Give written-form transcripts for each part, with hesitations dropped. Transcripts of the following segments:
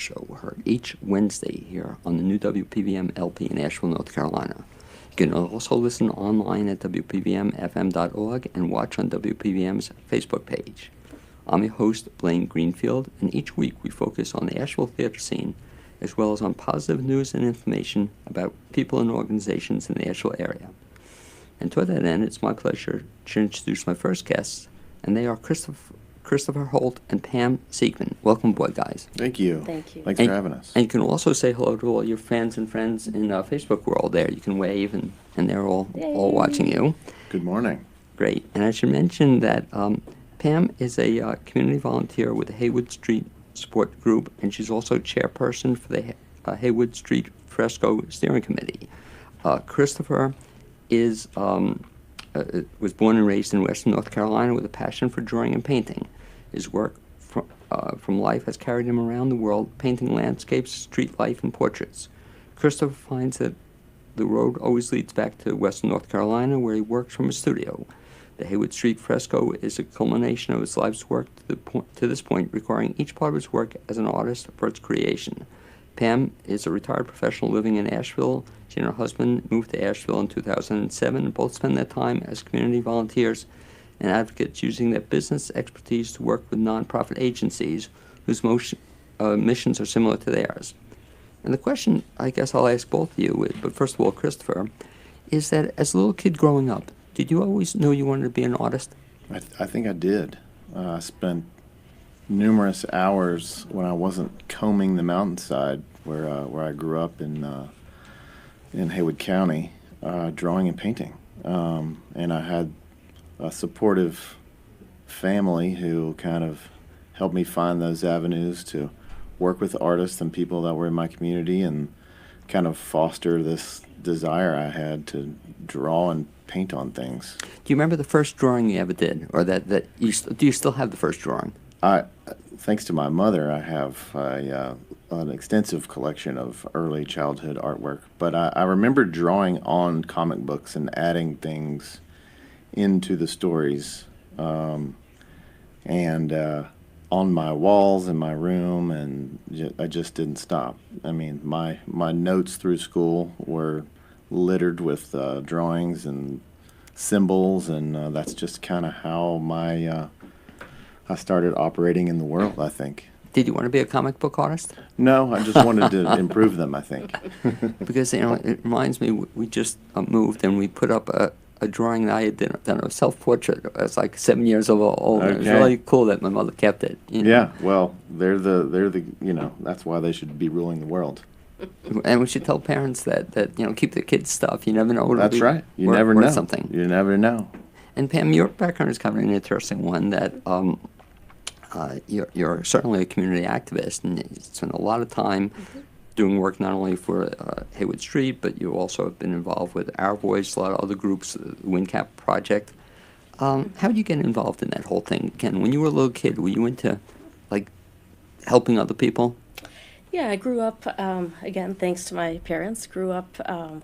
Show, heard each Wednesday here on the new WPVM LP in Asheville, North Carolina. You can also listen online at WPVMFM.org and watch on WPVM's Facebook page. I'm your host, Blaine Greenfield, and each week we focus on the Asheville theater scene, as well as on positive news and information about people and organizations in the Asheville area. And toward that end, it's my pleasure to introduce my first guests, and they are Christopher Holt and Pam Siekman. Welcome aboard, guys. Thank you. Thank you. Thanks for having us. And you can also say hello to all your fans and friends in Facebook world there. You can wave, and they're all watching you. Good morning. Great. And I should mention that Pam is a community volunteer with the Haywood Street Sport Group, and she's also chairperson for the Haywood Street Fresco Steering Committee. Christopher was born and raised in Western North Carolina with a passion for drawing and painting. His work from life has carried him around the world, painting landscapes, street life, and portraits. Christopher finds that the road always leads back to Western North Carolina, where he works from a studio. The Haywood Street Fresco is a culmination of his life's work to this point, requiring each part of his work as an artist for its creation. Pam is a retired professional living in Asheville. She and her husband moved to Asheville in 2007 and both spend their time as community volunteers and advocates using their business expertise to work with nonprofit agencies whose missions are similar to theirs. And the question I guess I'll ask both of you, but first of all, Christopher, is that as a little kid growing up, did you always know you wanted to be an artist? I think I did. I spent numerous hours when I wasn't combing the mountainside where I grew up in Haywood County, drawing and painting. And I had a supportive family who kind of helped me find those avenues to work with artists and people that were in my community and kind of foster this desire I had to draw and paint on things. Do you remember the first drawing you ever did, or do you still have the first drawing? Thanks to my mother, I have an extensive collection of early childhood artwork. But I remember drawing on comic books and adding things into the stories, and on my walls in my room, and I just didn't stop. I mean, my notes through school were littered with drawings and symbols, and that's just kind of how I started operating in the world, I think. Did you want to be a comic book artist? No, I just wanted to improve them, I think. Because, it reminds me, we just moved and we put up a drawing that I had done, a self-portrait. I was like 7 years old. Okay. It was really cool that my mother kept it. Yeah, well, they're the that's why they should be ruling the world. And we should tell parents that keep the kids' stuff. You never know. That's right. You never know. Something. You never know. And Pam, your background is kind of an interesting one. That you're certainly a community activist, and you spend a lot of time doing work not only for Haywood Street, but you also have been involved with Our Voice, a lot of other groups, the WinCap Project. How did you get involved in that whole thing? Ken, when you were a little kid, were you into helping other people? Yeah, I grew up, again, thanks to my parents, grew up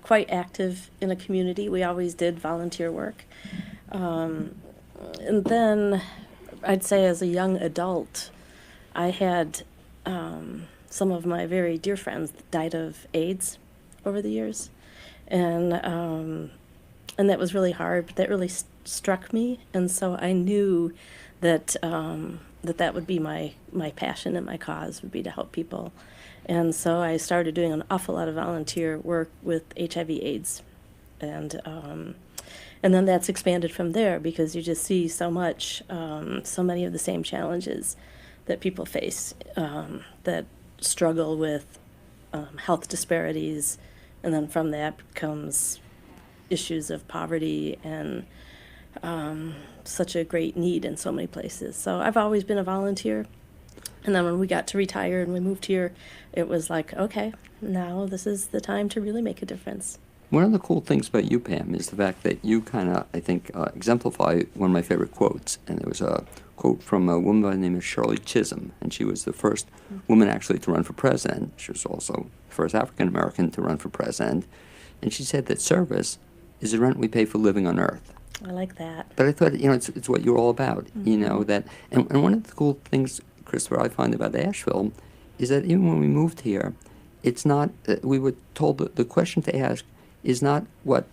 quite active in a community. We always did volunteer work. And then I'd say as a young adult, I had some of my very dear friends died of AIDS over the years. And that was really hard, but that really struck me. And so I knew that that would be my passion and my cause would be to help people. And so I started doing an awful lot of volunteer work with HIV/AIDS, and then that's expanded from there because you just see so much, so many of the same challenges that people face that struggle with health disparities, and then from that comes issues of poverty and such a great need in so many places. So I've always been a volunteer. And then when we got to retire and we moved here, it was like, okay, now this is the time to really make a difference. One of the cool things about you, Pam, is the fact that you kind of, I think, exemplify one of my favorite quotes. And it was a quote from a woman by the name of Shirley Chisholm. And she was the first woman actually to run for president. She was also the first African-American to run for president. And she said that service is the rent we pay for living on earth. I like that. But I thought, it's what you're all about, that. And one of the cool things, Christopher, I find about Asheville is that even when we moved here, it's not, we were told that the question to ask is not what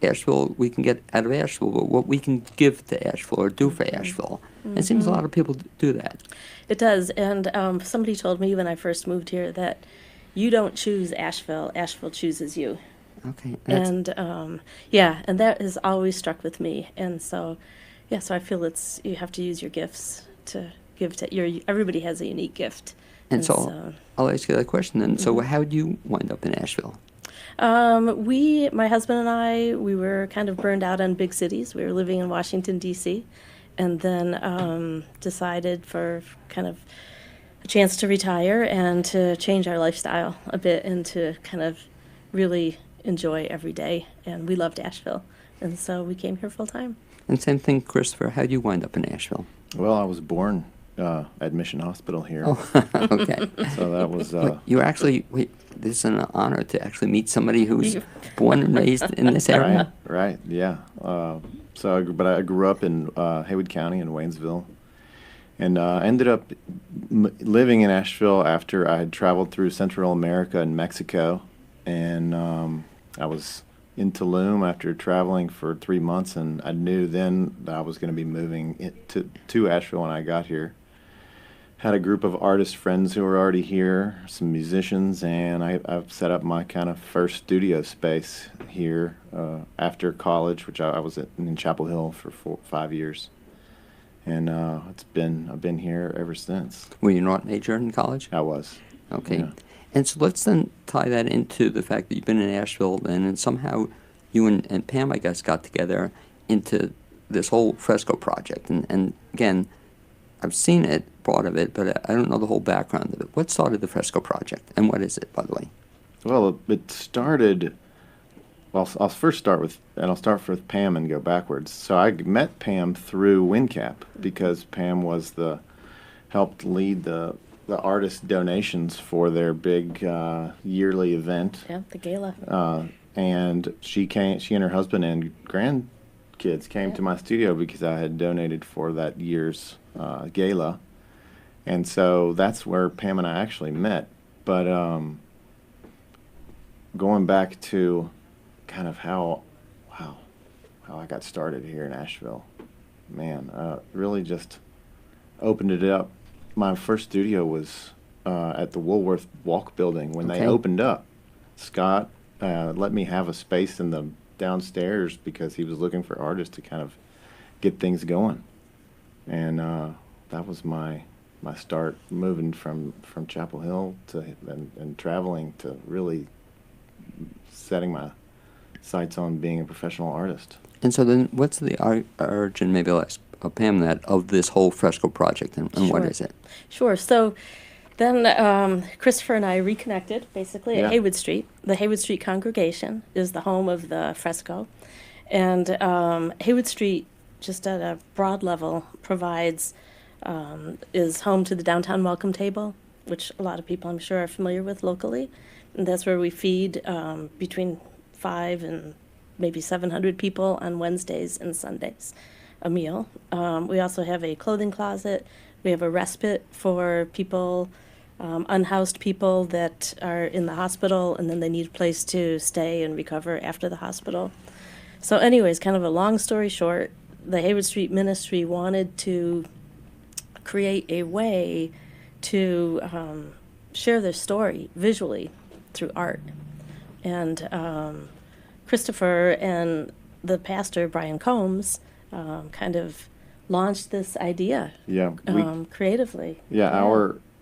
Asheville we can get out of Asheville, but what we can give to Asheville or do for Asheville. And it seems a lot of people do that. It does, and somebody told me when I first moved here that you don't choose Asheville, Asheville chooses you. Okay. And yeah, and that has always struck with me. And so, yeah, so I feel you have to use your gifts to give to everybody has a unique gift. And so I'll ask you that question then. So how did you wind up in Asheville? My husband and I, we were kind of burned out on big cities. We were living in Washington, D.C., and then decided for kind of a chance to retire and to change our lifestyle a bit and to kind of really enjoy every day. And we loved Asheville, and so we came here full time. And same thing, Christopher, how did you wind up in Asheville? Well, I was born at Mission Hospital here. Oh, okay. So that was... You actually, this is an honor to actually meet somebody who's born and raised in this area. Right, yeah. But I grew up in Haywood County in Waynesville, and ended up living in Asheville after I had traveled through Central America and Mexico, and I was in Tulum after traveling for 3 months, and I knew then that I was going to be moving to Asheville when I got here. Had a group of artist friends who were already here, some musicians, and I've set up my kind of first studio space here after college, which I was in Chapel Hill for 5 years, and I've been here ever since. Were you not majored in college? I was. Okay. Yeah. And so let's then tie that into the fact that you've been in Asheville then, and somehow you and Pam, I guess, got together into this whole fresco project. And again, I've seen it, part of it, but I don't know the whole background of it. What started the fresco project, and what is it, by the way? Well, it started... Well, I'll first start with Pam and go backwards. So I met Pam through WinCap because Pam helped lead the artist donations for their big yearly event. Yeah, the gala. And she and her husband and grandkids came to my studio because I had donated for that year's gala. And so that's where Pam and I actually met. But going back to kind of how I got started here in Asheville, man, really just opened it up. My first studio was at the Woolworth Walk building when they opened up. Scott let me have a space in the downstairs because he was looking for artists to kind of get things going. And that was my start, moving from Chapel Hill and traveling to really setting my sights on being a professional artist. And so then what's the origin, maybe I'll ask Pam that, of this whole fresco project, and what is it? Sure. So then Christopher and I reconnected, basically, at Haywood Street. The Haywood Street congregation is the home of the fresco. And Haywood Street, just at a broad level, is home to the Downtown Welcome Table, which a lot of people, I'm sure, are familiar with locally. And that's where we feed between 500 and maybe 700 people on Wednesdays and Sundays, a meal. We also have a clothing closet. We have a respite for people, unhoused people that are in the hospital, and then they need a place to stay and recover after the hospital. So anyways, kind of a long story short, the Haywood Street Ministry wanted to create a way to share their story visually through art. And Christopher and the pastor, Brian Combs, kind of launched this idea creatively.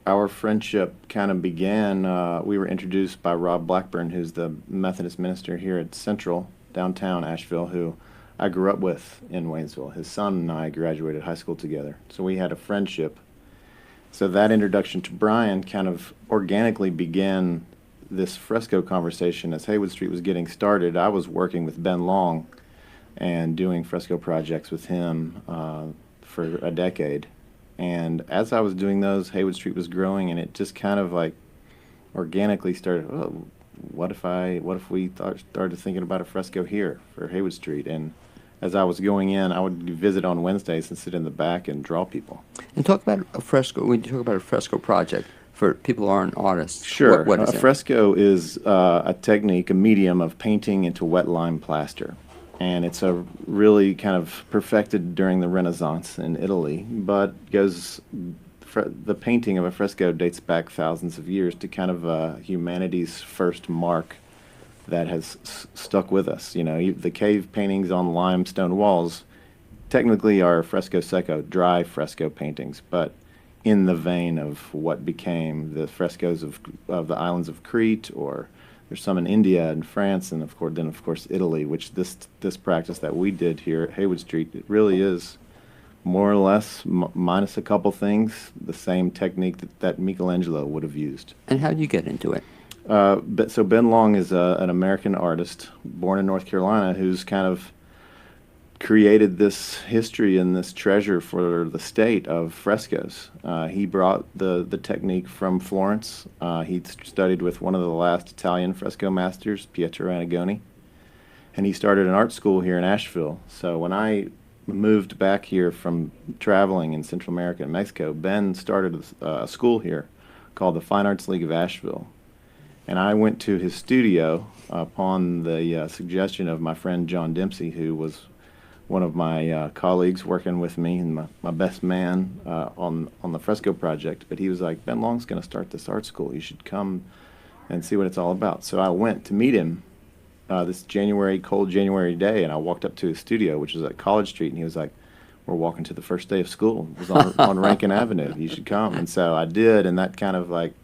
Our friendship kind of began, we were introduced by Rob Blackburn, who's the Methodist minister here at Central, downtown Asheville, who I grew up with in Waynesville. His son and I graduated high school together, so we had a friendship. So that introduction to Brian kind of organically began this fresco conversation. As Haywood Street was getting started, I was working with Ben Long and doing fresco projects with him for a decade. And as I was doing those, Haywood Street was growing, and it just kind of like organically started, oh, what if we started thinking about a fresco here for Haywood Street? And as I was going in, I would visit on Wednesdays and sit in the back and draw people. And talk about a fresco, when you talk about a fresco project, for people who aren't artists. Sure. What is A it? fresco is a technique, a medium of painting into wet lime plaster. And it's a really kind of perfected during the Renaissance in Italy, but the painting of a fresco dates back thousands of years to kind of humanity's first mark that has stuck with us. You know, the cave paintings on limestone walls technically are fresco secco, dry fresco paintings, but in the vein of what became the frescoes of the islands of Crete, or there's some in India and France, and of course Italy, which this practice that we did here at Haywood Street, it really is more or less, minus a couple things, the same technique that Michelangelo would have used. And how do you get into it? So Ben Long is an American artist born in North Carolina who's kind of created this history and this treasure for the state of frescoes. He brought the technique from Florence. He studied with one of the last Italian fresco masters, Pietro Annigoni, and he started an art school here in Asheville. So when I moved back here from traveling in Central America and Mexico, Ben started a school here called the Fine Arts League of Asheville. And I went to his studio upon the suggestion of my friend John Dempsey, who was one of my colleagues working with me and my best man on the fresco project. But he was like, Ben Long's going to start this art school. You should come and see what it's all about. So I went to meet him this cold January day, and I walked up to his studio, which was at College Street, and he was like, we're walking to the first day of school. It was on Rankin Avenue. You should come. And so I did, and that kind of like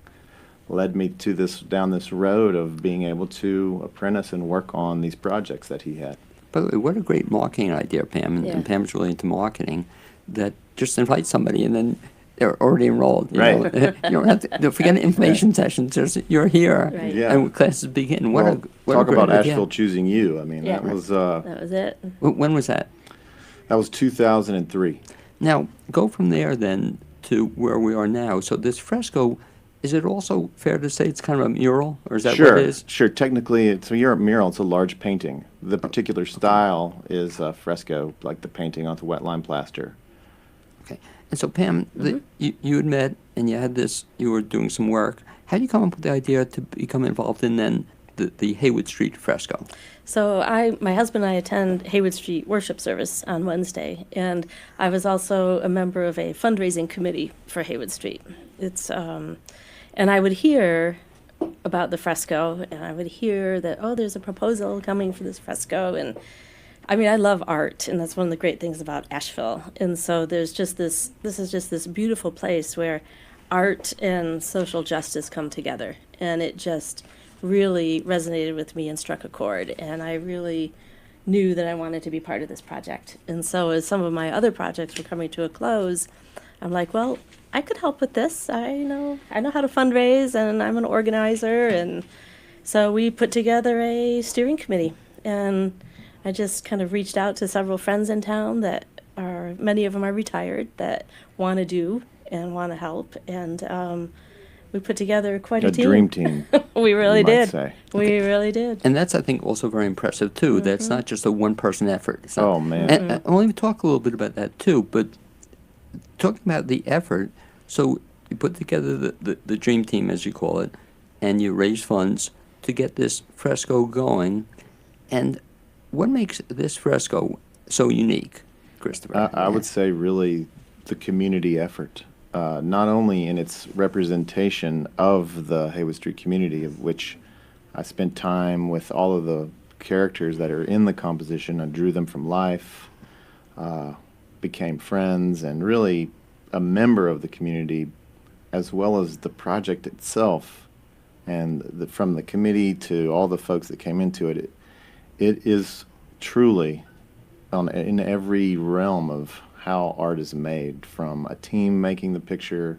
led me to down this road of being able to apprentice and work on these projects that he had. By the way, what a great marketing idea, Pam, and Pam's really into marketing, that just invite somebody and then they're already enrolled. You Right. know? You don't have to don't forget information sessions. You're here, Right. Yeah. and classes begin. What Well, a talk great about idea. Asheville choosing you. I mean, Yeah. that was it. When was that? 2003. Now, go from there then to where we are now. So this fresco, is it also fair to say it's kind of a mural, or is that Sure, what it is? sure. Technically, it's a mural. It's a large painting. The particular style is fresco, like the painting onto wet lime plaster. Okay. And so, Pam, you had met and you had this, you were doing some work. How do you come up with the idea to become involved in then the Haywood Street fresco? So my husband and I attend Haywood Street worship service on Wednesday, and I was also a member of a fundraising committee for Haywood Street. And I would hear about the fresco, and I would hear that, oh, there's a proposal coming for this fresco, and I mean, I love art, and that's one of the great things about Asheville. And so this is just this beautiful place where art and social justice come together, and it just really resonated with me and struck a chord, and I really knew that I wanted to be part of this project. And so as some of my other projects were coming to a close, I'm like, well, I could help with this. I know how to fundraise, and I'm an organizer. And so we put together a steering committee, and I just kind of reached out to several friends in town many of them are retired, that want to do and want to help. And we put together quite a team. A dream team. We really you might did. say. We really did. And that's, I think, also very impressive, too. That's not just a one-person effort. It's not- Oh, man. And I want to talk a little bit about that, too. But talking about the effort, so you put together the dream team, as you call it, and you raise funds to get this fresco going. And what makes this fresco so unique, Christopher? I would say really the community effort. Not only in its representation of the Haywood Street community, of which I spent time with all of the characters that are in the composition. I drew them from life, became friends, and really a member of the community, as well as the project itself. And from the committee to all the folks that came into it, it is truly in every realm of how art is made, from a team making the picture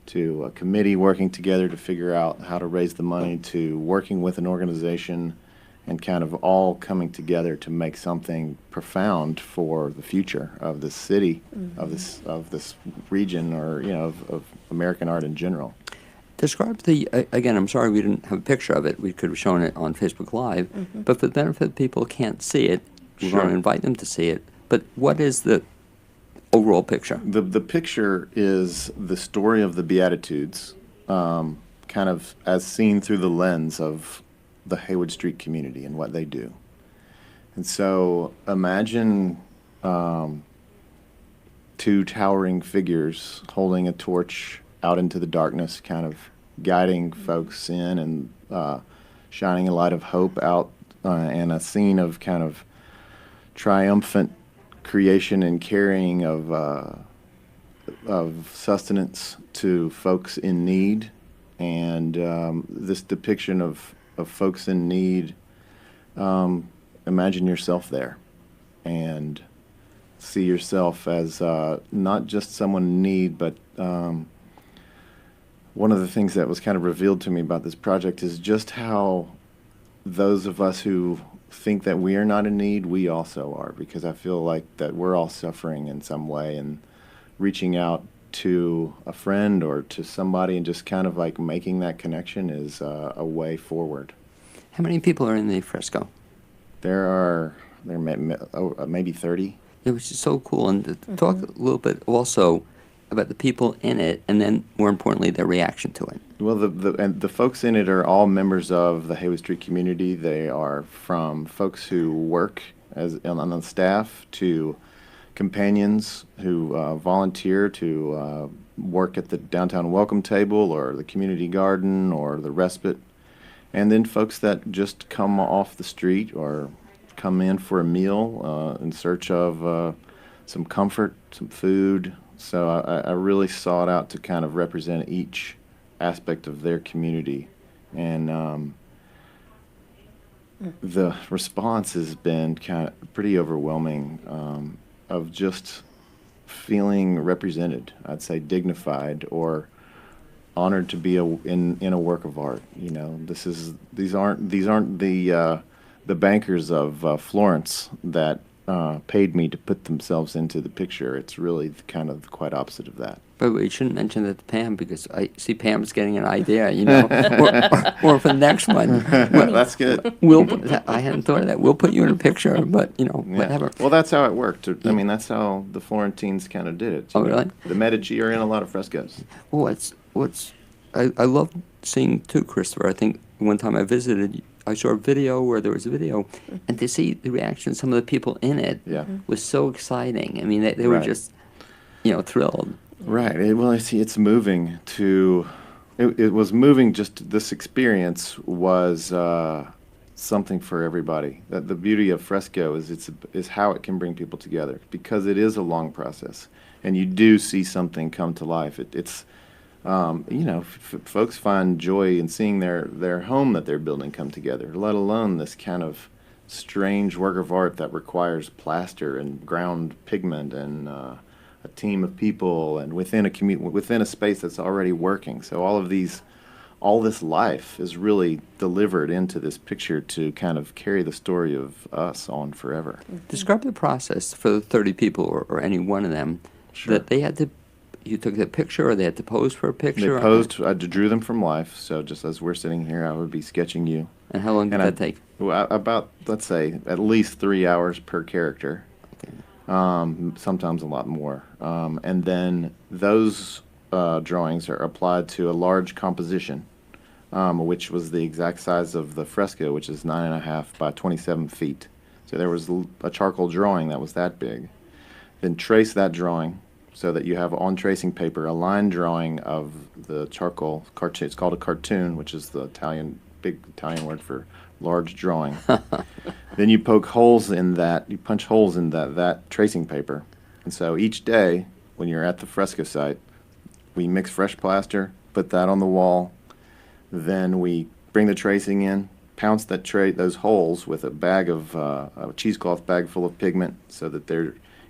to a committee working together to figure out how to raise the money, to working with an organization, and kind of all coming together to make something profound for the future of this city, of this region, or of American art in general. Describe again, I'm sorry we didn't have a picture of it. We could have shown it on Facebook Live. But for the benefit of people who can't see it, we want to invite them to see it. But what is the overall picture? The picture is the story of the Beatitudes, kind of as seen through the lens of the Haywood Street community and what they do. And so imagine two towering figures holding a torch out into the darkness, kind of guiding folks in and shining a light of hope out, and a scene of kind of triumphant creation and carrying of sustenance to folks in need. And this depiction of folks in need, imagine yourself there and see yourself as not just someone in need, but one of the things that was kind of revealed to me about this project is just how those of us who think that we are not in need, we also are, because I feel like that we're all suffering in some way, and reaching out to a friend or to somebody and just kind of like making that connection is a way forward. How many people are in the fresco? There maybe 30. It was just so cool. And to talk a little bit also about the people in it, and then more importantly, their reaction to it. Well, the folks in it are all members of the Haywood Street community. They are from folks who work on the staff to companions who volunteer to work at the downtown welcome table or the community garden or the respite, and then folks that just come off the street or come in for a meal in search of some comfort, some food. So I really sought out to kind of represent each aspect of their community, and the response has been kind of pretty overwhelming, of just feeling represented. I'd say dignified or honored to be in a work of art. You know, these aren't the bankers of Florence that paid me to put themselves into the picture. It's really kind of quite opposite of that. But we shouldn't mention that to Pam, because I see Pam's getting an idea, you know, or for the next one. That's good. I hadn't thought of that. We'll put you in a picture, but, you know, Yeah. whatever. Well, that's how it worked. I mean, that's how the Florentines kind of did it. Oh, really? The Medici are in a lot of frescoes. Well, I love seeing too, Christopher. I think one time I visited, I saw a video where there was a video, and to see the reaction of some of the people in it Yeah. was so exciting. I mean, they were Right. just, thrilled. Right. Well, I see. It's moving to. It was moving. Just this experience was something for everybody. That the beauty of fresco is how it can bring people together, because it is a long process, and you do see something come to life. It's folks find joy in seeing their home that they're building come together, let alone this kind of strange work of art that requires plaster and ground pigment and a team of people, and within a space that's already working. So all this life is really delivered into this picture to kind of carry the story of us on forever. Describe the process for the 30 people, or any one of them, Sure. that they had to. You took the picture, or they had to pose for a They picture? posed. I drew them from life. So just as we're sitting here, I would be sketching you. And how long did And that take? Well, about, let's say, at least 3 hours per character. Sometimes a lot more. And then those drawings are applied to a large composition, which was the exact size of the fresco, which is 9.5 by 27 feet. So there was a charcoal drawing that was that big. Then trace that drawing so that you have on tracing paper a line drawing of the charcoal cartoon. It's called a cartoon, which is the big Italian word for large drawing. Then you poke holes in that, you punch holes in that tracing paper. And so each day, when you're at the fresco site, we mix fresh plaster, put that on the wall. Then we bring the tracing in, pounce those holes with a bag of a cheesecloth bag full of pigment, so that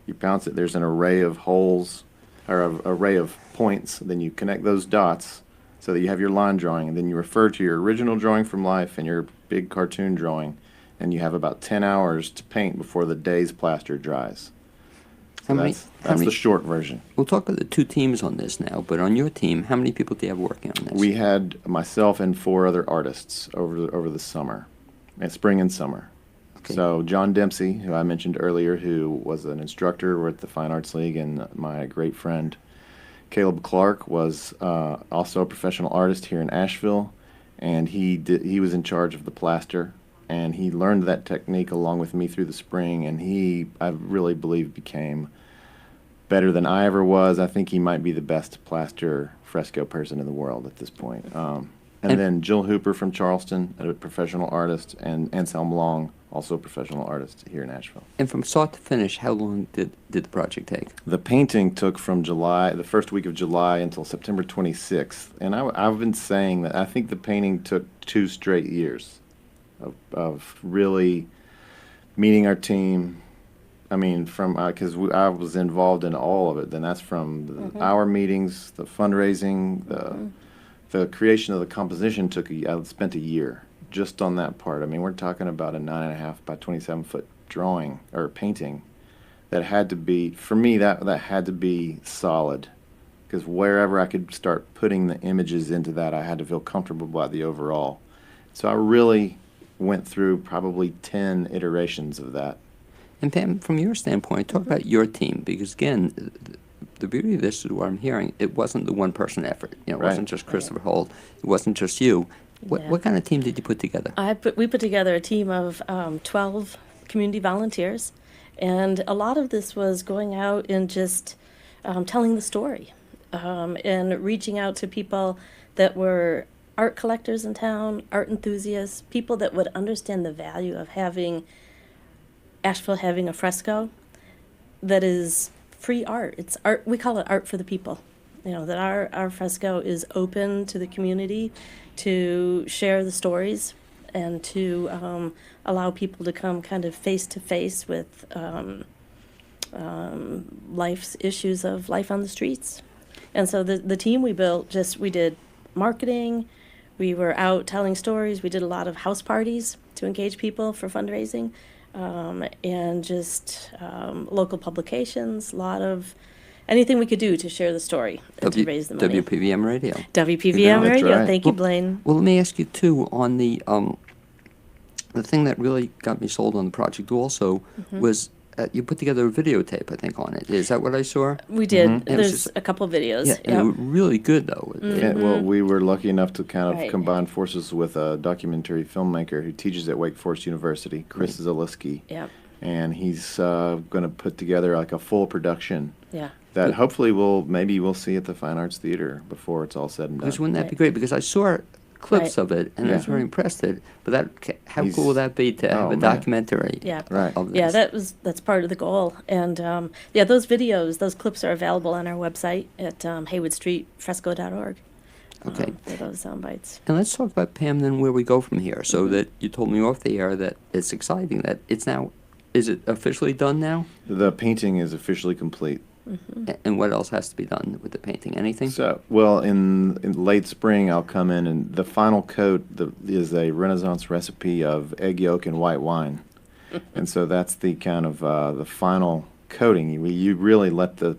you pounce it. There's an array of holes, or an array of points. Then you connect those dots so that you have your line drawing, and then you refer to your original drawing from life and your big cartoon drawing, and you have about 10 hours to paint before the day's plaster dries. So that's the short version. We'll talk about the two teams on this now, but on your team, how many people do you have working on this? We had myself and 4 other artists over the summer, spring and summer. Okay. So John Dempsey, who I mentioned earlier, who was an instructor at the Fine Arts League and my great friend, Caleb Clark was also a professional artist here in Asheville, and he was in charge of the plaster, and he learned that technique along with me through the spring, and I really believe became better than I ever was. I think he might be the best plaster fresco person in the world at this point. And then Jill Hooper from Charleston, a professional artist, and Anselm Long, also a professional artist here in Asheville. And from start to finish, how long did the project take? The painting took from the first week of July until September 26th. And I've been saying that I think the painting took 2 straight years of really meeting our team. I mean, because I was involved in all of it. Then that's from our meetings, the fundraising, the creation of the composition I spent a year just on that part. I mean, we're talking about a 9.5 by 27-foot drawing or painting that had to be, for me, that had to be solid, because wherever I could start putting the images into that, I had to feel comfortable about the overall. So I really went through probably 10 iterations of that. And Pam, from your standpoint, talk about your team, because again, the beauty of this is what I'm hearing. It wasn't the one-person effort. It wasn't just Christopher Holt. It wasn't just you. What kind of team did you put together? We put together a team of 12 community volunteers, and a lot of this was going out and just telling the story and reaching out to people that were art collectors in town, art enthusiasts, people that would understand the value of Asheville having a fresco that is free art. It's art. We call it art for the people. That our fresco is open to the community to share the stories and to allow people to come kind of face to face with life's issues of life on the streets. And so the team we built, we did marketing, we were out telling stories, we did a lot of house parties to engage people for fundraising, and just local publications, a lot of anything we could do to share the story and to raise the money. WPVM radio. WPVM That's radio. right. Thank you, Blaine. Well, let me ask you too on the thing that really got me sold on the project also was you put together a videotape, I think, on it. Is that what I saw? We did. Mm-hmm. There's a couple videos. Yeah, and they were really good though. Yeah, well, we were lucky enough to kind of Right. combine forces with a documentary filmmaker who teaches at Wake Forest University, Chris Zaleski. Yep. And he's going to put together like a full production Yeah. that hopefully we'll see at the Fine Arts Theater before it's all said and done. Because wouldn't that be great? Because I saw clips Right. of it, and I was Yeah. very impressed. But how He's- cool would that be to have oh, a man. documentary? Yeah. Right. Of Yeah, this? that's part of the goal. And those clips are available on our website at haywoodstreetfresco.org. Okay. For those sound bites. And let's talk about, Pam, then where we go from here. So that you told me off the air that it's exciting that it's now. Is it officially done now? The painting is officially complete. And what else has to be done with the painting? Anything? So, well, in late spring, I'll come in, and the final coat is a Renaissance recipe of egg yolk and white wine. And so that's the kind of the final coating. You really let the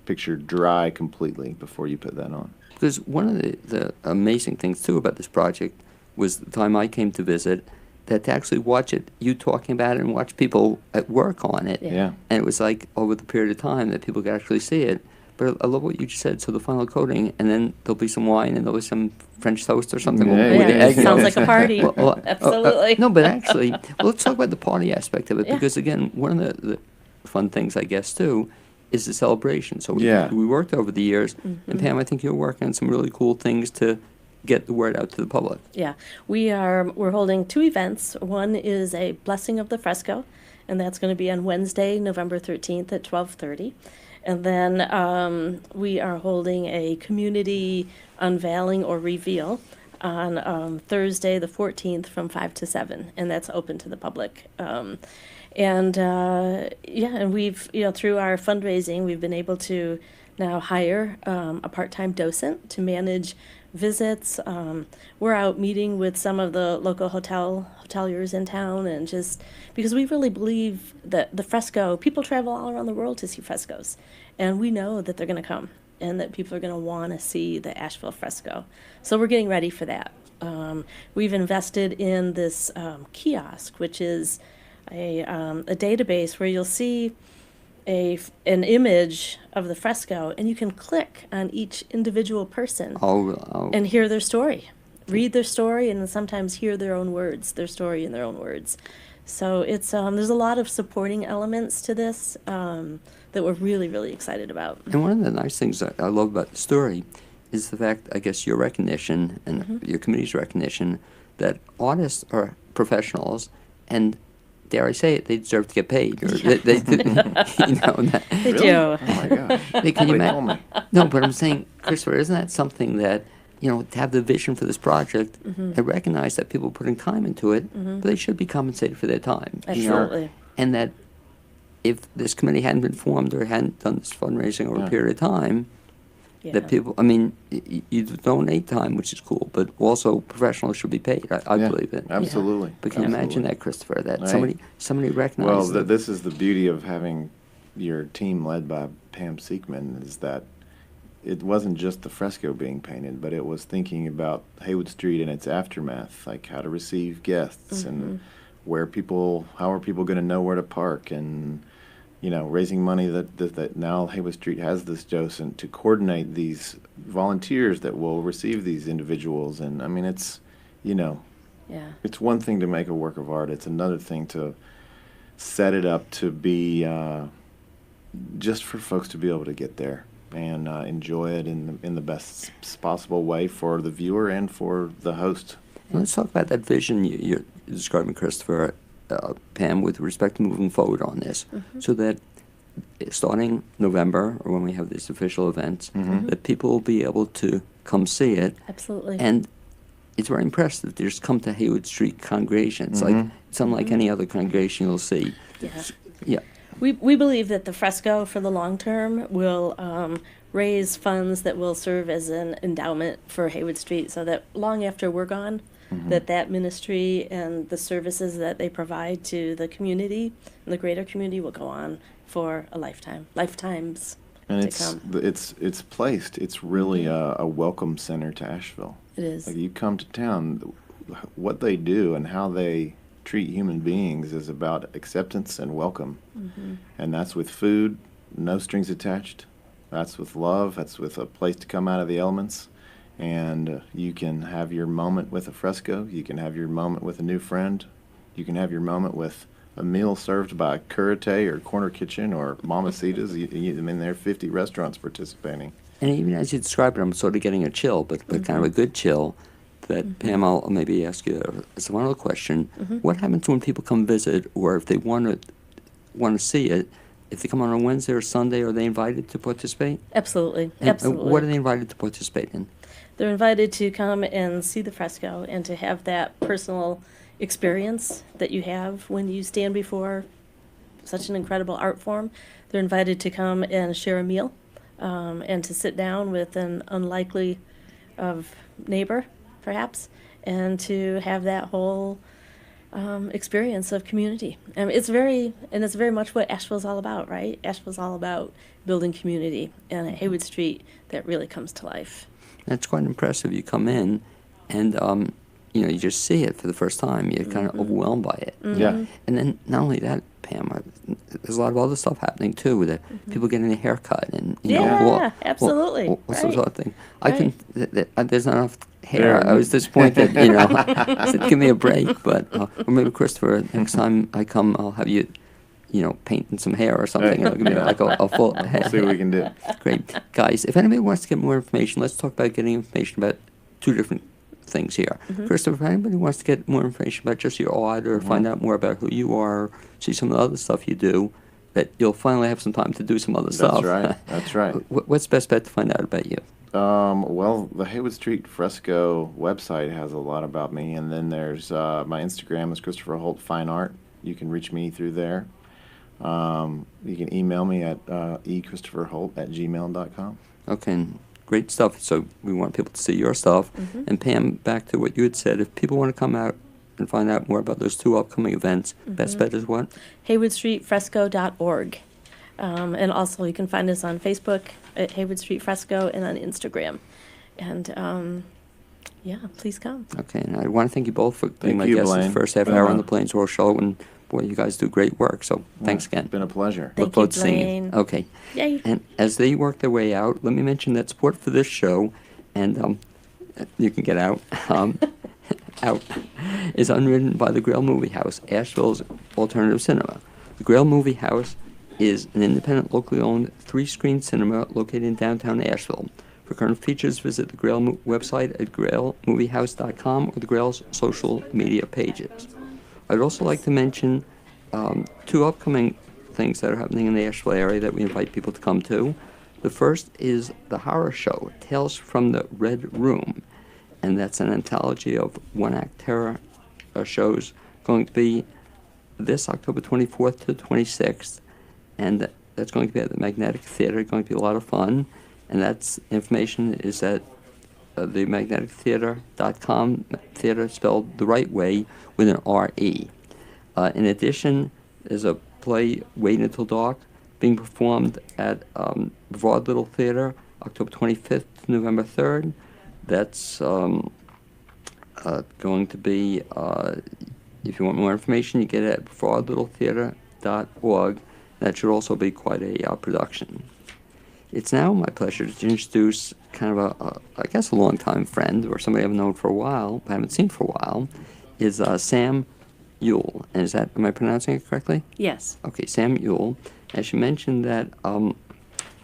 picture dry completely before you put that on. Because one of the amazing things, too, about this project was the time I came to visit, that to actually watch it, you talking about it, and watch people at work on it. Yeah. And it was like over the period of time that people could actually see it. But I love what you just said. So the final coating, and then there'll be some wine, and there'll be some French toast or something Yeah, with the yeah. egg yolk. Sounds like a party. Absolutely. No, but actually, let's talk about the party aspect of it, Yeah. because again, one of the fun things, I guess, too, is the celebration. So Yeah. we worked over the years, and Pam, I think you're working on some really cool things to get the word out to the public. Yeah, we're holding 2 events. One is a blessing of the fresco, and that's going to be on Wednesday, November 13th at 12:30. And then we are holding a community unveiling or reveal on Thursday, the 14th, from 5 to 7, and that's open to the public. And we've, through our fundraising, we've been able to now hire a part-time docent to manage visits. We're out meeting with some of the local hoteliers in town, and just because we really believe that the fresco, people travel all around the world to see frescoes, and we know that they're going to come and that people are going to want to see the Asheville fresco. So we're getting ready for that. We've invested in this kiosk, which is a database where you'll see an image of the fresco, and you can click on each individual person Oh, and hear their story, read their story, and then sometimes hear their own words, their story in their own words. So it's there's a lot of supporting elements to this that we're really, really excited about. and one of the nice things that I love about the story is the fact, I guess, your recognition and Mm-hmm. your committee's recognition that artists are professionals, and dare I say it, they deserve to get paid. Or they you know, that, They Really? do. Oh my gosh. Hey, can you They ima- told me. No, but I'm saying, Christopher, isn't that something that, you know, to have the vision for this project and recognize that people are putting time into it, but they should be compensated for their time. You know? Absolutely. And that if this committee hadn't been formed or hadn't done this fundraising over Yeah. a period of time, Yeah. that people, I mean, you donate time, which is cool, but also professionals should be paid. I Yeah, believe it. Absolutely. But can you imagine Absolutely. that, Christopher, that Right. somebody Well, recognizes that this is the beauty of having your team led by Pam Siekman, is that it wasn't just the fresco being painted, but it was thinking about Haywood Street and its aftermath, like how to receive guests and how are people going to know where to park, and raising money that now Haywood Street has this docent to coordinate these volunteers that will receive these individuals. And I mean, it's Yeah. it's one thing to make a work of art. It's another thing to set it up to be just for folks to be able to get there and enjoy it in the best possible way for the viewer and for the host. Let's talk about that vision you're describing, Christopher, Pam, with respect to moving forward on this, so that starting November, or when we have these official events, that people will be able to come see it. Absolutely. And it's very impressive to just come to Haywood Street congregation. It's like it's unlike any other congregation you'll see. Yeah. Yeah. We believe that the fresco for the long term will raise funds that will serve as an endowment for Haywood Street, so that long after we're gone, that ministry and the services that they provide to the community and the greater community will go on for a lifetimes And to it's come. it's placed. It's really a welcome center to Asheville. It is. Like, you come to town, what they do and how they treat human beings is about acceptance and welcome. And that's with food, no strings attached. That's with love. That's with a place to come out of the elements. And you can have your moment with a fresco. You can have your moment with a new friend. You can have your moment with a meal served by Curate or Corner Kitchen or Mamacita's. I mean, there are 50 restaurants participating. And even as you describe it, I'm sort of getting a chill, but kind of a good chill. That Pam, I'll maybe ask you as one other question. What happens when people come visit, or if they want to see it? If they come on a Wednesday or Sunday, are they invited to participate? Absolutely. And Absolutely. what are they invited to participate in? They're invited to come and see the fresco and to have that personal experience that you have when you stand before such an incredible art form. They're invited to come and share a meal and to sit down with an unlikely neighbor, perhaps, and to have that whole experience of community. It's very much what Asheville's all about, right? Asheville's all about building community, and at Haywood Street, that really comes to life. That's quite impressive. You come in, and you just see it for the first time. You're kind of overwhelmed by it. Yeah. And then not only that, Pam, there's a lot of other stuff happening too. That people getting a haircut and Absolutely. what's Right. those other thing? Right. There's not enough hair. I was disappointed. I said, give me a break. But or maybe Christopher, next time I come, I'll have you. Painting some hair or something. It'll give me like a full head. We'll see what we can do. Great. Guys, if anybody wants to get more information, let's talk about getting information about two different things here. Christopher, if anybody wants to get more information about just your art or find out more about who you are, see some of the other stuff you do, that you'll finally have some time to do some other stuff. That's right. That's right. What's the best bet to find out about you? Well, the Haywood Street Fresco website has a lot about me, and then there's my Instagram is Christopher Holt Fine Art. You can reach me through there. You can email me at echristopherholt@gmail.com. Okay, and great stuff. So we want people to see your stuff. And Pam, back to what you had said, if people want to come out and find out more about those two upcoming events, best bet is what? HaywoodStreetFresco.org. And also you can find us on Facebook at Haywood Street Fresco and on Instagram. And please come. Okay, and I want to thank you both for being Thank my you, guests this Blaine. first half hour on the Blainesworld Show. And boy, you guys do great work. So thanks again. It's been a pleasure. Thank Look forward you, to seeing Blaine. you. Okay. Yay. And as they work their way out, let me mention that support for this show, and you can get out, out, is underwritten by the Grail Movie House, Asheville's alternative cinema. The Grail Movie House is an independent, locally owned 3-screen cinema located in downtown Asheville. For current features, visit the Grail website at grailmoviehouse.com or the Grail's social media pages. I'd also like to mention 2 upcoming things that are happening in the Asheville area that we invite people to come to. The first is the horror show, Tales from the Red Room, and that's an anthology of one-act terror shows going to be this October 24th to 26th, and that's going to be at the Magnetic Theater. It's going to be a lot of fun, and that's information is at the magnetictheater.com, theater spelled the right way with an R-E. In addition, there's a play, Wait Until Dark, being performed at Brevard Little Theater, October 25th to November 3rd. That's going to be, if you want more information, you get it at brevardlittletheater.org. That should also be quite a production. It's now my pleasure to introduce kind of I guess a longtime friend, or somebody I've known for a while, but haven't seen for a while, is Sam Yule. And am I pronouncing it correctly? Yes. Okay, Sam Yule. As you mentioned that,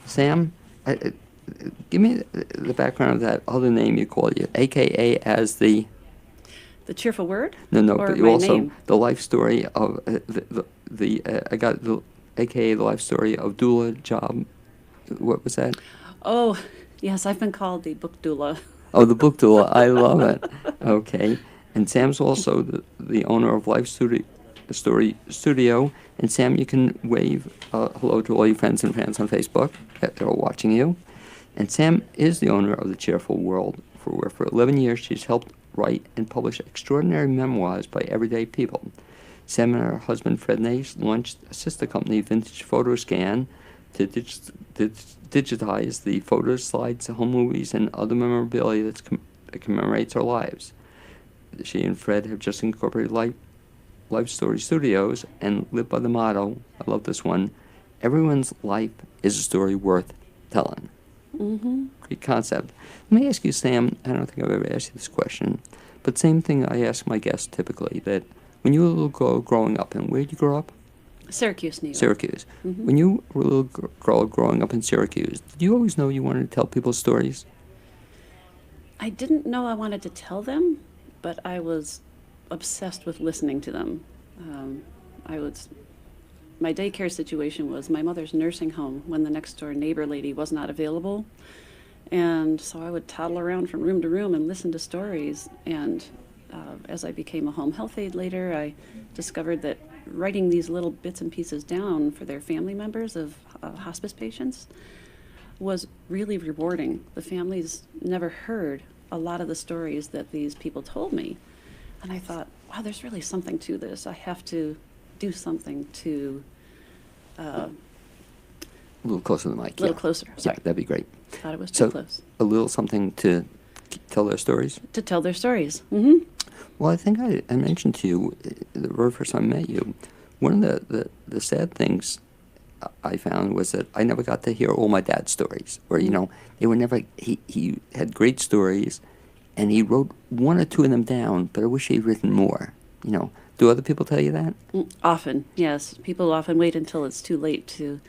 Sam, give me the background of that other name you call you, a.k.a. as the... The cheerful word? No, or but you my also, name? the life story of, I got the, a.k.a. the life story of doula job. What was that? Oh, yes, I've been called the book doula. Oh, the book doula. I love it. Okay. And Sam's also the owner of Life Story Studio. And Sam, you can wave hello to all your friends and fans on Facebook that are watching you. And Sam is the owner of The Cheerful World, where for 11 years she's helped write and publish extraordinary memoirs by everyday people. Sam and her husband Fred Nace launched a sister company, Vintage Photo Scan, to digitize the photos, slides, home movies, and other memorabilia that commemorates our lives. She and Fred have just incorporated Life Story Studios and live by the motto, I love this one, everyone's life is a story worth telling. Mm-hmm. Great concept. Let me ask you, Sam, I don't think I've ever asked you this question, but same thing I ask my guests typically, that when you were a little girl growing up, and where did you grow up? Syracuse, New York. Syracuse. Mm-hmm. When you were a little girl growing up in Syracuse, did you always know you wanted to tell people stories? I didn't know I wanted to tell them, but I was obsessed with listening to them. My daycare situation was my mother's nursing home when the next door neighbor lady was not available. And so I would toddle around from room to room and listen to stories. And as I became a home health aide later, I discovered that writing these little bits and pieces down for their family members of hospice patients was really rewarding. The families never heard a lot of the stories that these people told me. And I thought, wow, there's really something to this. I have to do something to... A little closer to the mic. A little closer, sorry. Yeah, that'd be great. Thought it was too So, close. a little something to tell their stories? To tell their stories. Mm-hmm. Well, I think I mentioned to you, the very first time I met you, one of the sad things I found was that I never got to hear all my dad's stories. Or, you know, they were never, he had great stories, and he wrote 1 or 2 of them down, but I wish he'd written more. You know, do other people tell you that? Often, yes. People often wait until it's too late to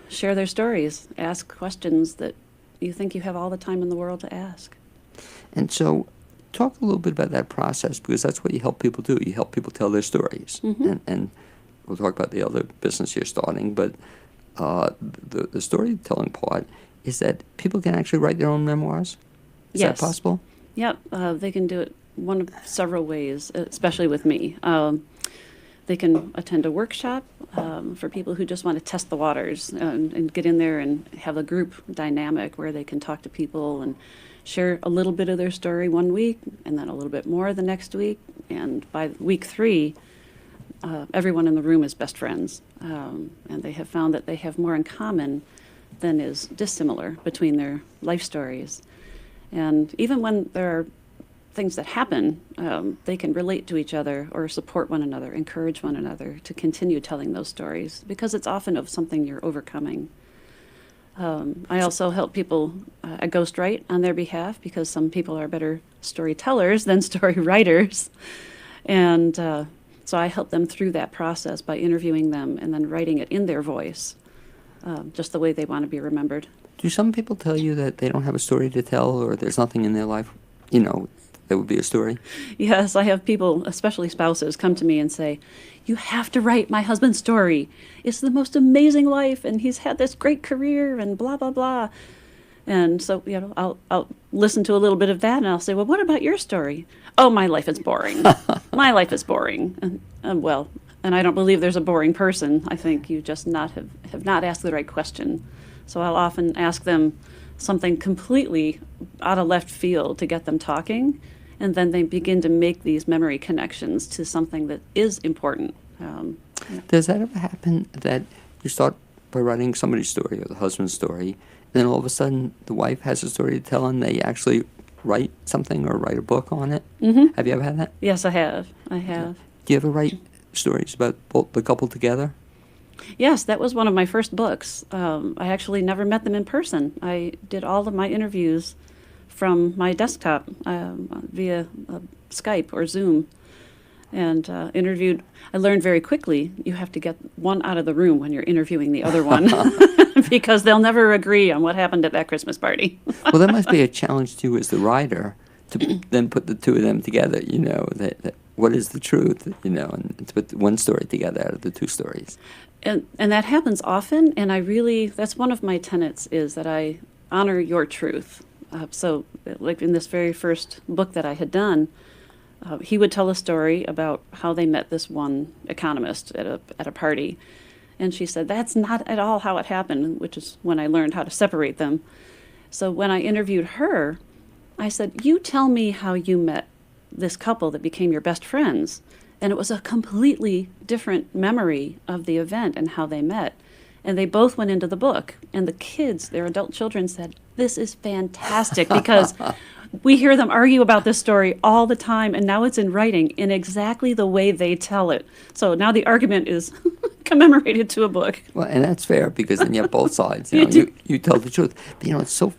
share their stories, ask questions that you think you have all the time in the world to ask. And so, talk a little bit about that process, because that's what you help people do. You help people tell their stories. Mm-hmm. And we'll talk about the other business you're starting, but the storytelling part is that people can actually write their own memoirs? Is Yes. that possible? Yep, they can do it one of several ways, especially with me. They can attend a workshop for people who just want to test the waters and get in there and have a group dynamic where they can talk to people and share a little bit of their story one week and then a little bit more the next week. And by week 3, everyone in the room is best friends. And they have found that they have more in common than is dissimilar between their life stories. And even when there are things that happen, they can relate to each other or support one another, encourage one another to continue telling those stories, because it's often of something you're overcoming. I also help people, I ghostwrite on their behalf, because some people are better storytellers than story writers. And so I help them through that process by interviewing them and then writing it in their voice, just the way they want to be remembered. Do some people tell you that they don't have a story to tell, or there's nothing in their life, that would be a story? Yes, I have people, especially spouses, come to me and say, "You have to write my husband's story. It's the most amazing life, and he's had this great career, and blah, blah, blah." And so, I'll listen to a little bit of that, and I'll say, "Well, what about your story?" "Oh, my life is boring. My life is boring." And I don't believe there's a boring person. I think you just have not asked the right question. So I'll often ask them something completely out of left field to get them talking, and then they begin to make these memory connections to something that is important. Does that ever happen that you start by writing somebody's story or the husband's story, and then all of a sudden the wife has a story to tell and they actually write something or write a book on it? Mm-hmm. Have you ever had that? Yes, I have. Do you ever write stories about both the couple together? Yes, that was one of my first books. I actually never met them in person. I did all of my interviews from my desktop via Skype or Zoom, and interviewed. I learned very quickly you have to get one out of the room when you're interviewing the other one, because they'll never agree on what happened at that Christmas party. Well, that must be a challenge to you as the writer to then put the two of them together, that what is the truth, and to put one story together out of the two stories. And that happens often, and that's one of my tenets, is that I honor your truth. So, like in this very first book that I had done, he would tell a story about how they met this one economist at a party. And she said, "That's not at all how it happened," which is when I learned how to separate them. So when I interviewed her, I said, "You tell me how you met this couple that became your best friends." And it was a completely different memory of the event and how they met. And they both went into the book. And the kids, their adult children, said, "This is fantastic," because we hear them argue about this story all the time, and now it's in writing in exactly the way they tell it. So now the argument is commemorated to a book. Well, and that's fair, because then you have both sides. You tell the truth. But, it's so